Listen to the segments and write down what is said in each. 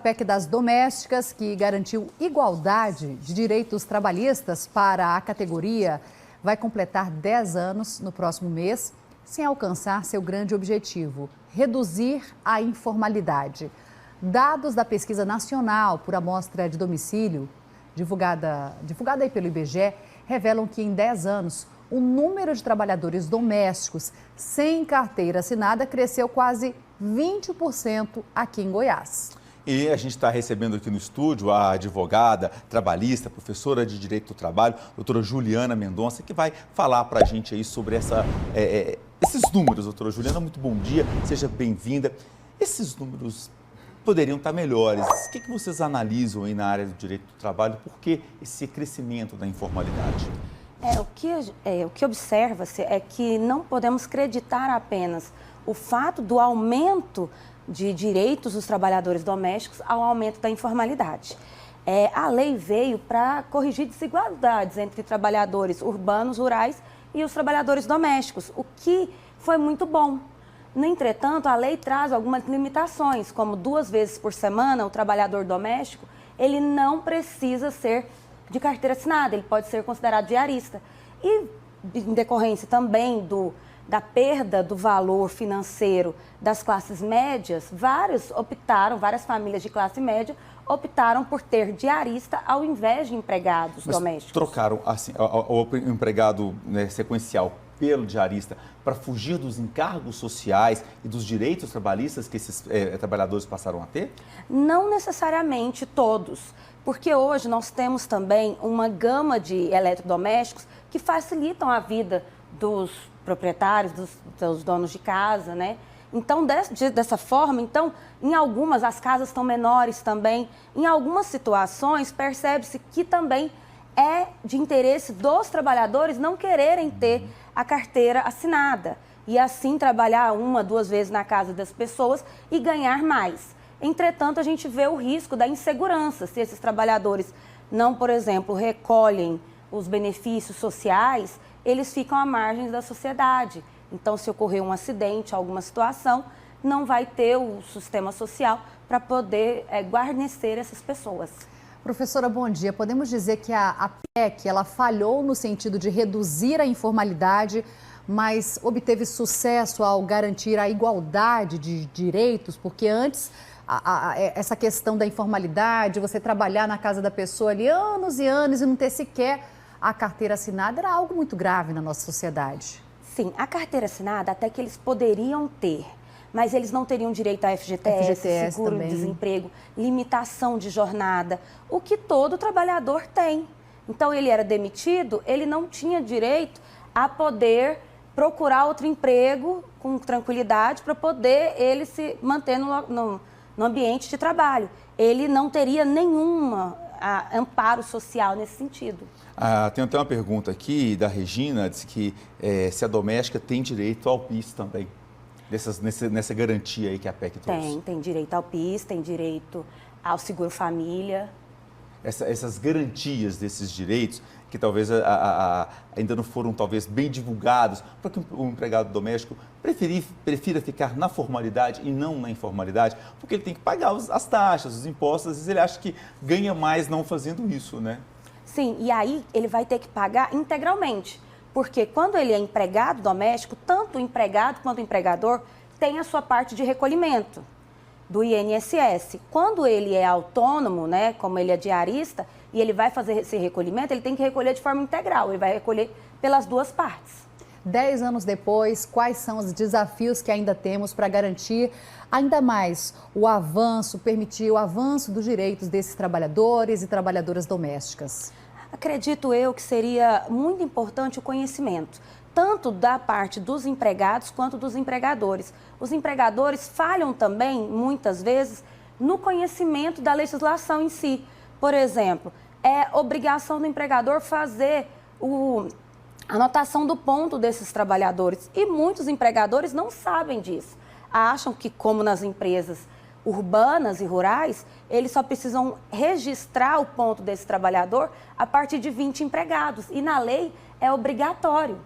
PEC das domésticas, que garantiu igualdade de direitos trabalhistas para a categoria, vai completar 10 anos no próximo mês, sem alcançar seu grande objetivo: reduzir a informalidade. Dados da Pesquisa Nacional por Amostra de Domicílio, divulgada aí pelo IBGE, revelam que em 10 anos o número de trabalhadores domésticos sem carteira assinada cresceu quase 20% aqui em Goiás. E a gente está recebendo aqui no estúdio a advogada, trabalhista, professora de Direito do Trabalho, doutora Juliana Mendonça, que vai falar para a gente aí sobre esses números. Doutora Juliana, muito bom dia, seja bem-vinda. Esses números poderiam estar melhores. O que vocês analisam aí na área do Direito do Trabalho? Por que esse crescimento da informalidade? O que observa-se é que não podemos acreditar apenas o fato do aumento de direitos dos trabalhadores domésticos ao aumento da informalidade. A lei veio para corrigir desigualdades entre trabalhadores urbanos, rurais e os trabalhadores domésticos, o que foi muito bom. No entretanto, a lei traz algumas limitações, como 2 vezes por semana o trabalhador doméstico, ele não precisa ser de carteira assinada, ele pode ser considerado diarista. E em decorrência também da perda do valor financeiro das classes médias, várias famílias de classe média optaram por ter diarista ao invés de empregados domésticos. Trocaram assim, o empregado, né, sequencial pelo diarista para fugir dos encargos sociais e dos direitos trabalhistas que esses trabalhadores passaram a ter? Não necessariamente todos, porque hoje nós temos também uma gama de eletrodomésticos que facilitam a vida dos proprietários, dos donos de casa, né? Então, dessa forma, em algumas, as casas estão menores também, em algumas situações, percebe-se que também é de interesse dos trabalhadores não quererem ter a carteira assinada e assim trabalhar 1, 2 vezes na casa das pessoas e ganhar mais. Entretanto, a gente vê o risco da insegurança, se esses trabalhadores não, por exemplo, recolhem os benefícios sociais, eles ficam à margem da sociedade. Então, se ocorrer um acidente, alguma situação, não vai ter o sistema social para poder guarnecer essas pessoas. Professora, bom dia. Podemos dizer que a PEC ela falhou no sentido de reduzir a informalidade, mas obteve sucesso ao garantir a igualdade de direitos, porque antes essa questão da informalidade, você trabalhar na casa da pessoa ali anos e anos e não ter sequer a carteira assinada, era algo muito grave na nossa sociedade. Sim, a carteira assinada até que eles poderiam ter, mas eles não teriam direito a FGTS seguro-desemprego, limitação de jornada, o que todo trabalhador tem. Então, ele era demitido, ele não tinha direito a poder procurar outro emprego com tranquilidade para poder ele se manter no ambiente de trabalho. Ele não teria nenhuma amparo social nesse sentido. Tem até uma pergunta aqui da Regina, diz que se a doméstica tem direito ao PIS também, nessa garantia aí que a PEC trouxe. Tem direito ao PIS, tem direito ao seguro-família. Essas garantias desses direitos, que talvez ainda não foram talvez bem divulgados, para que o empregado doméstico prefira ficar na formalidade e não na informalidade, porque ele tem que pagar as taxas, os impostos, às vezes ele acha que ganha mais não fazendo isso, né? Sim, e aí ele vai ter que pagar integralmente, porque quando ele é empregado doméstico, tanto o empregado quanto o empregador tem a sua parte de recolhimento do INSS. Quando ele é autônomo, né, como ele é diarista, e ele vai fazer esse recolhimento, ele tem que recolher de forma integral, ele vai recolher pelas 2 partes. 10 anos depois, quais são os desafios que ainda temos para garantir ainda mais permitir o avanço dos direitos desses trabalhadores e trabalhadoras domésticas? Acredito eu que seria muito importante o conhecimento, tanto da parte dos empregados quanto dos empregadores. Os empregadores falham também, muitas vezes, no conhecimento da legislação em si. Por exemplo, é obrigação do empregador fazer a anotação do ponto desses trabalhadores. E muitos empregadores não sabem disso. Acham que, como nas empresas urbanas e rurais, eles só precisam registrar o ponto desse trabalhador a partir de 20 empregados. E na lei é obrigatório.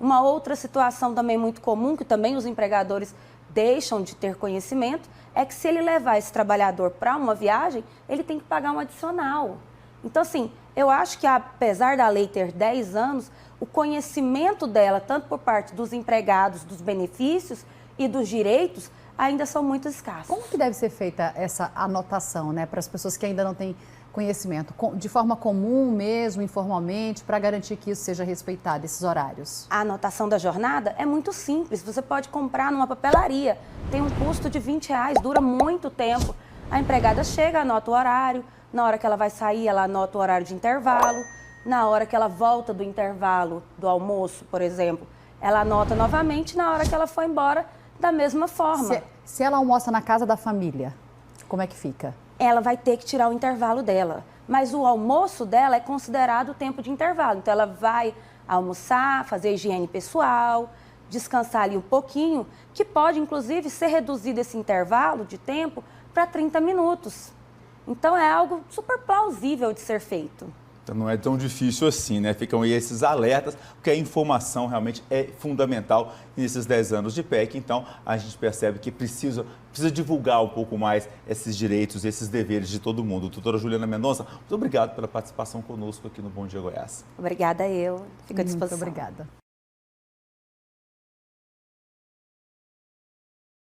Uma outra situação também muito comum, que também os empregadores deixam de ter conhecimento é que se ele levar esse trabalhador para uma viagem, ele tem que pagar um adicional. Então, assim, eu acho que apesar da lei ter 10 anos, o conhecimento dela, tanto por parte dos empregados, dos benefícios e dos direitos, ainda são muito escassos. Como que deve ser feita essa anotação, né, para as pessoas que ainda não têm conhecimento? De forma comum mesmo, informalmente, para garantir que isso seja respeitado, esses horários? A anotação da jornada é muito simples. Você pode comprar numa papelaria, tem um custo de R$20, dura muito tempo. A empregada chega, anota o horário, na hora que ela vai sair, ela anota o horário de intervalo, na hora que ela volta do intervalo, do almoço, por exemplo, ela anota novamente, na hora que ela for embora, da mesma forma. Se ela almoça na casa da família, como é que fica? Ela vai ter que tirar o intervalo dela. Mas o almoço dela é considerado o tempo de intervalo. Então, ela vai almoçar, fazer higiene pessoal, descansar ali um pouquinho, que pode, inclusive, ser reduzido esse intervalo de tempo para 30 minutos. Então, é algo super plausível de ser feito. Então não é tão difícil assim, né? Ficam aí esses alertas, porque a informação realmente é fundamental nesses 10 anos de PEC. Então, a gente percebe que precisa divulgar um pouco mais esses direitos, esses deveres de todo mundo. Doutora Juliana Mendonça, muito obrigado pela participação conosco aqui no Bom Dia Goiás. Obrigada eu. Fico à disposição. Muito obrigada.